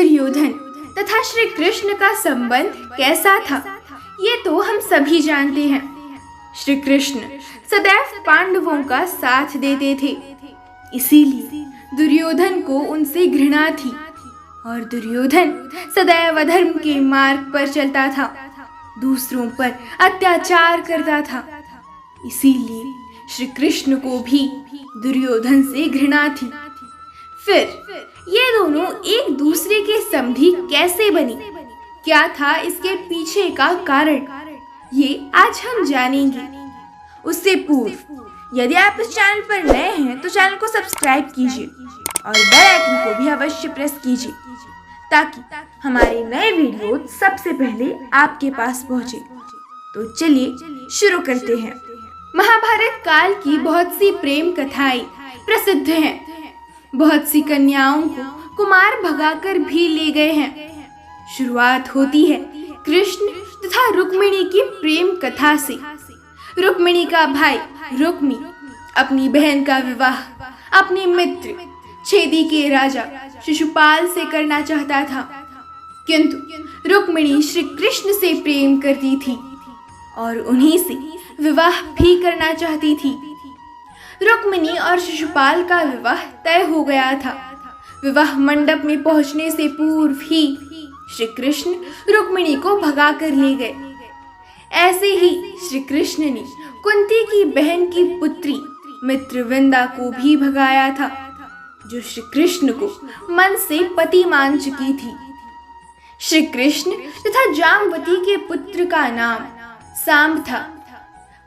दुर्योधन तथा श्री कृष्ण का संबंध कैसा था, ये तो हम सभी जानते हैं। श्री कृष्ण सदैव पांडवों का साथ देते थे, इसीलिए दुर्योधन को उनसे घृणा थी और दुर्योधन सदैव अधर्म के मार्ग पर चलता था, दूसरों पर अत्याचार करता था। इसीलिए श्री कृष्ण को भी दुर्योधन से घृणा थी। फिर ये दोनों एक दूसरे के समधी कैसे बने, क्या था इसके पीछे का कारण, ये आज हम जानेंगे। उससे पूर्व यदि आप इस चैनल पर नए हैं तो चैनल को सब्सक्राइब कीजिए और बेल आइकन को भी अवश्य प्रेस कीजिए ताकि हमारे नए वीडियो सबसे पहले आपके पास पहुंचे। तो चलिए शुरू करते हैं। महाभारत काल की बहुत सी प्रेम कथाएं प्रसिद्ध हैं। बहुत सी कन्याओं को कुमार भगाकर भी ले गए हैं। शुरुआत होती है कृष्ण तथा रुक्मिणी की प्रेम कथा से। रुक्मिणी का भाई रुक्मी अपनी बहन का विवाह अपने मित्र छेदी के राजा शिशुपाल से करना चाहता था, किंतु रुक्मिणी श्री कृष्ण से प्रेम करती थी और उन्हीं से विवाह भी करना चाहती थी। रुक्मिणी और शिशुपाल का विवाह तय हो गया था। विवाह मंडप में पहुंचने से पूर्व ही श्री कृष्ण रुक्मिणी को भगा कर ले गए। ऐसे ही श्री कृष्ण ने कुंती की बहन की पुत्री मित्रविंदा को भी भगाया था, जो श्री कृष्ण को मन से पति मान चुकी थी। श्री कृष्ण तथा जामवती के पुत्र का नाम सांब था।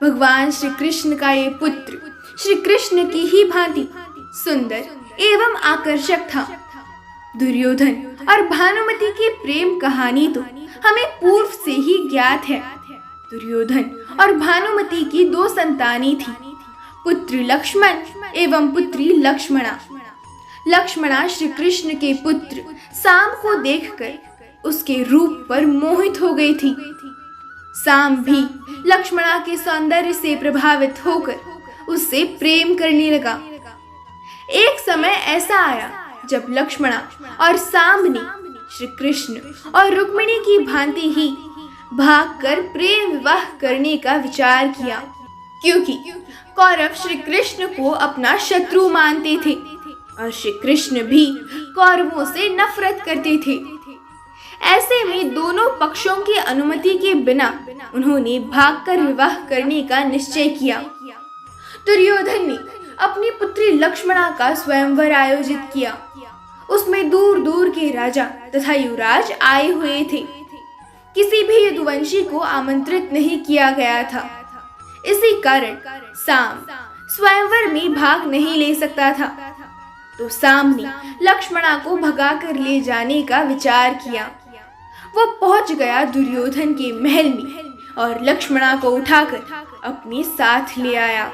भगवान श्री कृष्ण का ये पुत्र श्री कृष्ण की ही भांति सुंदर एवं आकर्षक था। दुर्योधन और भानुमति की प्रेम कहानी तो हमें पूर्व से ही ज्ञात है। दुर्योधन और भानुमति की दो संतानें थी, पुत्र लक्ष्मण एवं पुत्री लक्ष्मणा। लक्ष्मणा श्री कृष्ण के पुत्र सांब को देखकर उसके रूप पर मोहित हो गई थी। सांब भी लक्ष्मणा के सौंदर्य से प्रभावित होकर उससे प्रेम करने लगा। एक समय ऐसा आया जब लक्ष्मणा और सांब ने श्री कृष्ण और रुक्मिणी की भांति ही भागकर प्रेम विवाह करने का विचार किया, क्योंकि कौरव श्री कृष्ण को अपना शत्रु मानते थे और श्री कृष्ण भी कौरवों से नफरत करते थे। ऐसे में दोनों पक्षों की अनुमति के बिना उन्होंने भागकर विवाह करने का निश्चय किया। दुर्योधन ने अपनी पुत्री लक्ष्मणा का स्वयंवर आयोजित किया। उसमें दूर दूर के राजा तथा युवराज आए हुए थे। किसी भी यदुवंशी को आमंत्रित नहीं किया गया था। इसी कारण सांब स्वयंवर में भाग नहीं ले सकता था। तो सांब ने लक्ष्मणा को भगा कर ले जाने का विचार किया। वो पहुंच गया दुर्योधन के महल में और लक्ष्मणा को उठाकर अपने साथ ले आया।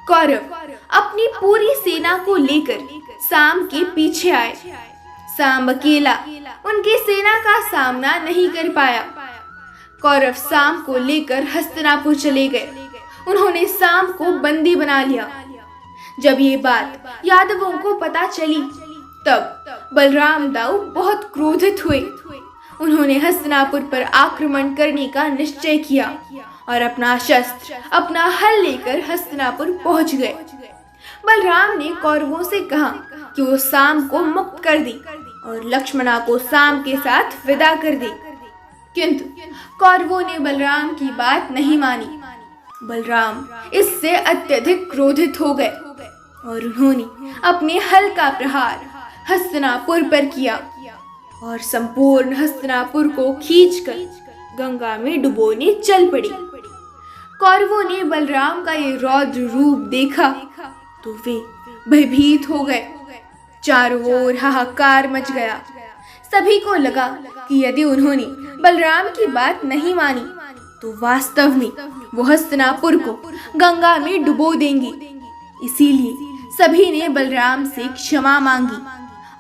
कौरव अपनी पूरी सेना को लेकर सांब के पीछे आए। सांब अकेला उनकी सेना का सामना नहीं कर पाया। कौरव सांब को लेकर हस्तिनापुर चले गए। उन्होंने सांब को बंदी बना लिया। जब ये बात यादवों को पता चली तब बलराम दाऊ बहुत क्रोधित हुए। उन्होंने हस्तिनापुर पर आक्रमण करने का निश्चय किया और अपना शस्त्र अपना हल लेकर हस्तिनापुर पहुंच गए। बलराम ने कौरवों से कहा कि वो सांब को मुक्त कर दे और लक्ष्मणा को सांब के साथ विदा कर दे, किंतु कौरवों ने बलराम की बात नहीं मानी। बलराम इससे अत्यधिक क्रोधित हो गए और उन्होंने अपने हल का प्रहार हस्तिनापुर पर किया और संपूर्ण हस्तिनापुर को खींचकर गंगा में डुबोने चल पड़ी। कौरवों ने बलराम का ये रौद्र रूप देखा तो वे भयभीत हो गए। चारों ओर हाहाकार मच गया। सभी को लगा कि यदि उन्होंने बलराम की बात नहीं मानी तो वास्तव में वो हस्तिनापुर को गंगा में डुबो देंगी। इसीलिए सभी ने बलराम से क्षमा मांगी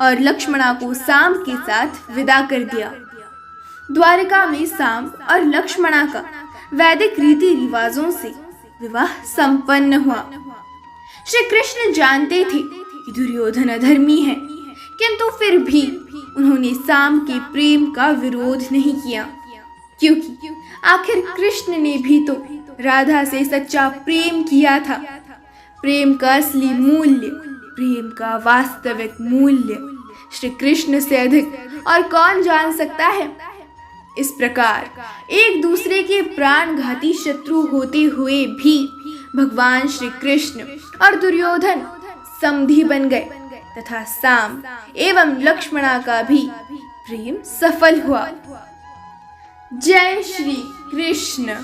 और लक्ष्मणा को सांब के साथ विदा कर दिया। द्वारका में सांब और लक्ष्मणा का वैदिक रीति रिवाजों से विवाह संपन्न हुआ। श्री कृष्ण जानते थे कि दुर्योधन अधर्मी है, किंतु फिर भी उन्होंने साम के प्रेम का विरोध नहीं किया, क्योंकि आखिर कृष्ण ने भी तो राधा से सच्चा प्रेम किया था। प्रेम का असली मूल्य, प्रेम का वास्तविक मूल्य श्री कृष्ण से अधिक और कौन जान सकता है। इस प्रकार एक दूसरे के प्राणघाती शत्रु होते हुए भी भगवान श्री कृष्ण और दुर्योधन समधी बन गए तथा साम एवं लक्ष्मणा का भी प्रेम सफल हुआ। जय श्री कृष्ण।